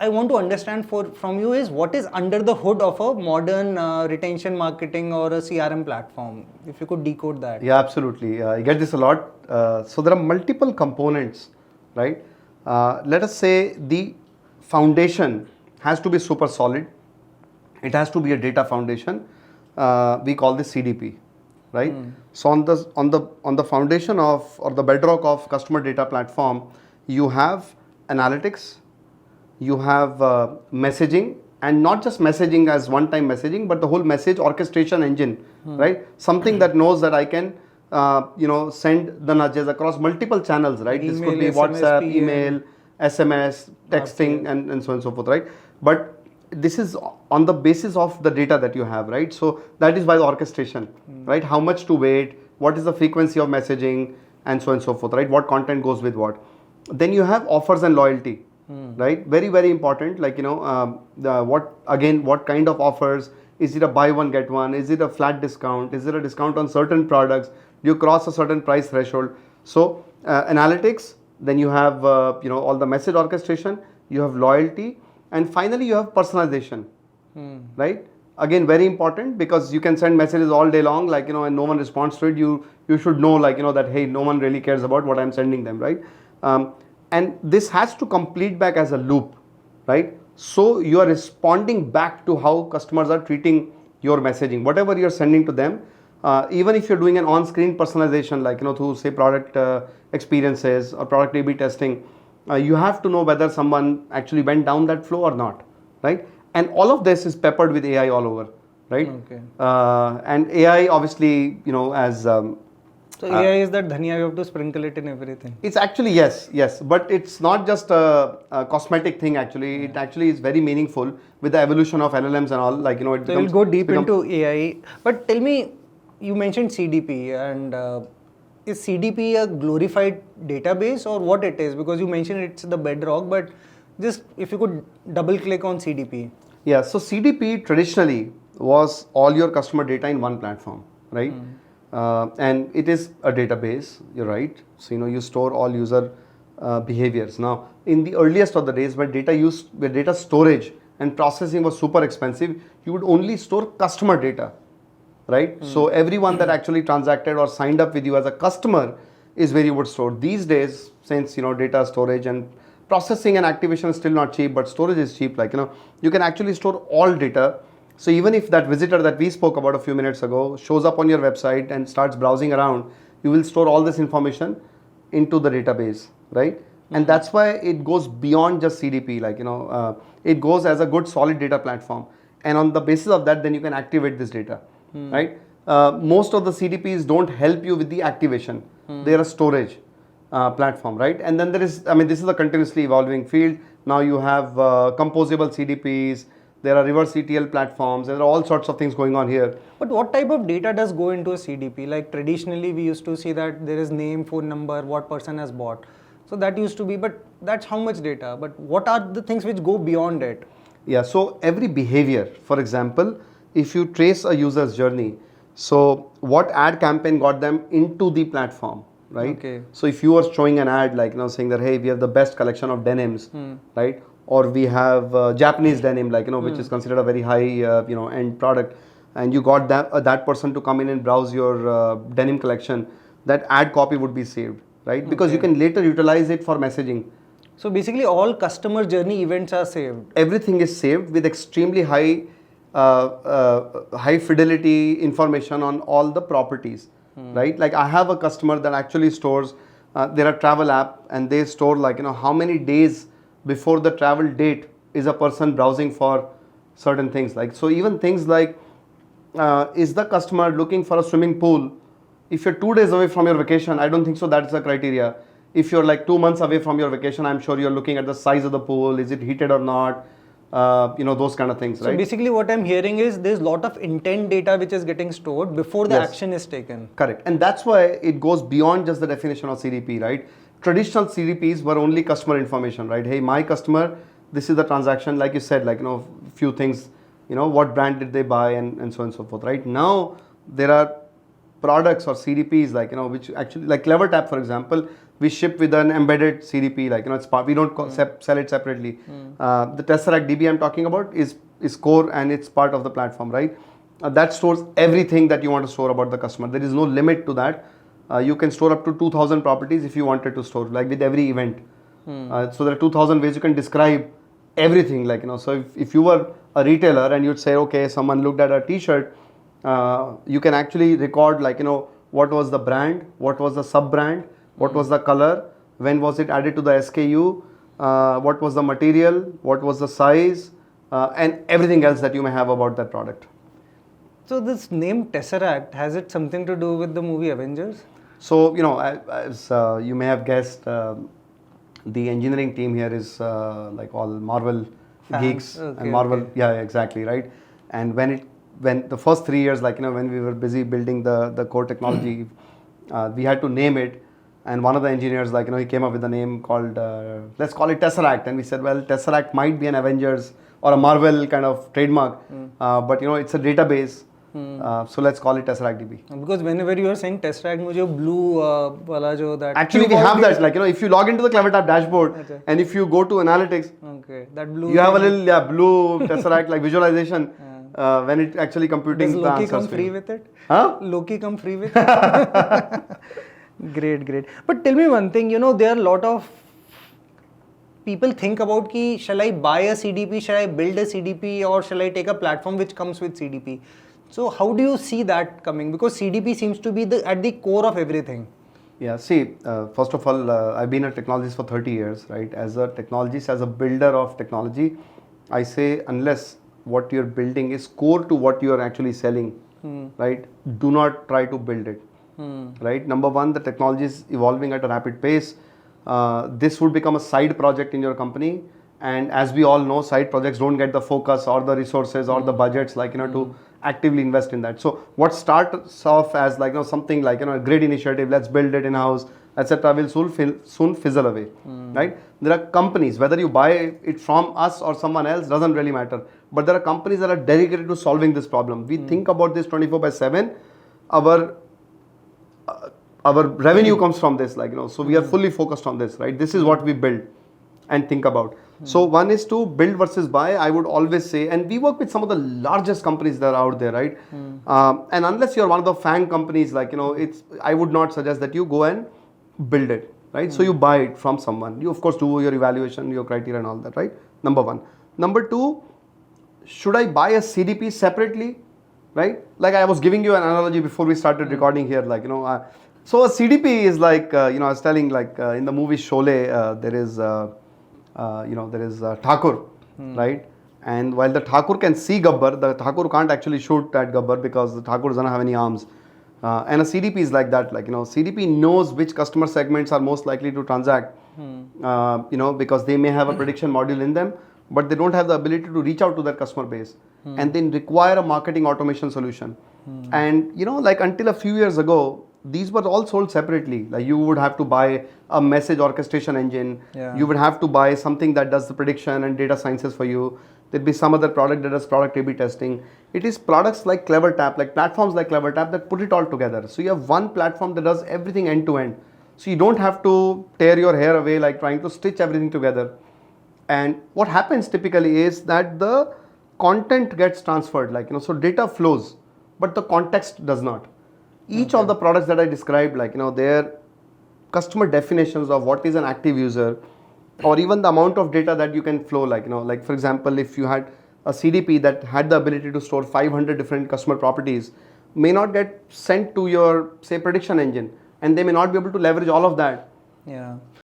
I want to understand from you is what is under the hood of a modern retention marketing or a CRM platform. If you could decode that. Yeah, absolutely. I get this a lot. So there are multiple components, right? Let us say the foundation has to be super solid. It has to be a data foundation. We call this CDP, right? So on the foundation of, or the bedrock of customer data platform, you have analytics, you have messaging, and not just messaging as one-time messaging, but the whole message orchestration engine, right? Something that knows that I can, send the nudges across multiple channels, right? Email, this could be SMS, WhatsApp, PM. email, SMS, texting, and so on and so forth, right? But this is on the basis of the data that you have, right? So that is by the orchestration, right? How much to wait, what is the frequency of messaging, and so on and so forth, right? What content goes with what. Then you have offers and loyalty, right? Very, very important. Like, what kind of offers? Is it a buy one get one? Is it a flat discount? Is it a discount on certain products? Do you cross a certain price threshold? So analytics, then you have all the message orchestration, you have loyalty, and finally you have personalization, right? Again, very important, because you can send messages all day long, and no one responds to it. You should know, that, hey, no one really cares about what I'm sending them, right? And this has to complete back as a loop, right? So you are responding back to how customers are treating your messaging, whatever you're sending to them. Even if you're doing an on-screen personalization, through say product experiences or product A/B testing, you have to know whether someone actually went down that flow or not, right? And all of this is peppered with AI all over, right? Okay. And AI, obviously, as so AI is that dhania, you have to sprinkle it in everything. it's actually yes, but it's not just a cosmetic thing. Actually, it actually is very meaningful with the evolution of LLMs and all. So we'll go deep into AI. But tell me, you mentioned CDP, and is CDP a glorified database or what it is? Because you mentioned it's the bedrock, but just if you could double click on CDP. Yeah, so CDP traditionally was all your customer data in one platform, right? And it is a database, you're right. So you store all user behaviors. Now, in the earliest of the days, where data storage and processing was super expensive, you would only store customer data, right? So everyone that actually transacted or signed up with you as a customer is where you would store. These days, since data storage and processing and activation is still not cheap, but storage is cheap, you can actually store all data. So even if that visitor that we spoke about a few minutes ago shows up on your website and starts browsing around, you will store all this information into the database, right? And that's why it goes beyond just CDP, it goes as a good solid data platform. And on the basis of that, then you can activate this data, right? Most of the CDPs don't help you with the activation. They are a storage platform, right? And then there is, this is a continuously evolving field. Now you have composable CDPs, there are reverse ETL platforms, there are all sorts of things going on here. But what type of data does go into a CDP? Like traditionally we used to see that there is name, phone number, what person has bought. So that used to be, but that's how much data. But what are the things which go beyond it? Yeah, so every behavior, for example, if you trace a user's journey, so what ad campaign got them into the platform, right? Okay. So if you are showing an ad saying that, hey, we have the best collection of denims, right? Or we have Japanese denim, which is considered a very high, end product, and you got that person to come in and browse your denim collection, that ad copy would be saved, right? Because you can later utilize it for messaging. So basically all customer journey events are saved. Everything is saved with extremely high fidelity information on all the properties, right? Like I have a customer that actually stores their travel app, and they store how many days before the travel date is a person browsing for certain things. So even things like is the customer looking for a swimming pool? If you're 2 days away from your vacation, I don't think so that's a criteria. If you're 2 months away from your vacation, I'm sure you're looking at the size of the pool, is it heated or not, those kind of things, right? So basically what I'm hearing is there's a lot of intent data which is getting stored before the action is taken. Correct. And that's why it goes beyond just the definition of CDP, right? Traditional CDPs were only customer information, right? Hey, my customer, this is the transaction, like you said, few things, what brand did they buy, and so on and so forth, right? Now there are products or CDPs which actually, like Clevertap, for example, we ship with an embedded CDP, like, it's part, we don't sell it separately. The Tesseract DB I'm talking about is core and it's part of the platform, right? That stores everything that you want to store about the customer. There is no limit to that. You can store up to 2,000 properties if you wanted to store, like with every event. So there are 2,000 ways you can describe everything, like, so if you were a retailer and you'd say, okay, someone looked at a t-shirt, you can actually record, like, what was the brand, what was the sub-brand, what was the color, when was it added to the SKU, what was the material, what was the size, and everything else that you may have about that product. So this name Tesseract, has it something to do with the movie Avengers? So, as you may have guessed, the engineering team here is like all Marvel Fans. geeks Okay, and Marvel, okay. yeah, exactly, right? And when the first 3 years, like, when we were busy building the core technology, we had to name it. And one of the engineers, like, he came up with a name called, let's call it Tesseract. And we said, well, Tesseract might be an Avengers or a Marvel kind of trademark, but, it's a database. So let's call it Tesseract DB. Because whenever you are saying Tesseract, मुझे blue वाला जो that. Actually, we have that, like, if you log into the Clevertap dashboard, Okay. and if you go to analytics, Okay, that blue. you have a little blue Tesseract like visualization when it actually computing Does the Loki answers come for free you. with it? Huh? Loki come free with it? Great. But tell me one thing, there are a lot of people think about ki, shall I buy a CDP, shall I build a CDP, or shall I take a platform which comes with CDP? So how do you see that coming? Because CDP seems to be at the core of everything. Yeah, see, first of all, I've been a technologist for 30 years, right? As a technologist, as a builder of technology, I say unless what you're building is core to what you're actually selling, right? Do not try to build it, right? Number one, the technology is evolving at a rapid pace. This would become a side project in your company. And as we all know, side projects don't get the focus or the resources or the budgets, like, to actively invest in that. So what starts off as, like, something like, a great initiative, let's build it in-house, etc., will soon fizzle away, right? There are companies, whether you buy it from us or someone else, doesn't really matter. But there are companies that are dedicated to solving this problem. We think about this 24/7. Our revenue comes from this, like, so we are fully focused on this, right? This is what we build and think about. So one is to build versus buy. I would always say, and we work with some of the largest companies that are out there, right? And unless you're one of the FANG companies, like, I would not suggest that you go and build it, right? So you buy it from someone. You of course do your evaluation, your criteria and all that, right? Number one. Number two, should I buy a CDP separately, right? Like I was giving you an analogy before we started recording here, like, so a CDP is like, I was telling, like, in the movie Sholay, there is Thakur, right? And while the Thakur can see Gabbar, the Thakur can't actually shoot at Gabbar because the Thakur doesn't have any arms. And a CDP is like that, like, CDP knows which customer segments are most likely to transact, because they may have a prediction module in them, but they don't have the ability to reach out to their customer base and then require a marketing automation solution. And, like until a few years ago, these were all sold separately. Like you would have to buy a message orchestration engine. Yeah. You would have to buy something that does the prediction and data sciences for you. There'd be some other product that does product A/B testing. It is products like Clevertap, like platforms like Clevertap that put it all together. So you have one platform that does everything end to end. So you don't have to tear your hair away like trying to stitch everything together. And what happens typically is that the content gets transferred, like, so data flows, but the context does not. Each of the products that I described, like, their customer definitions of what is an active user, or even the amount of data that you can flow, like, like for example, if you had a CDP that had the ability to store 500 different customer properties, may not get sent to your, say, prediction engine, and they may not be able to leverage all of that. Yeah.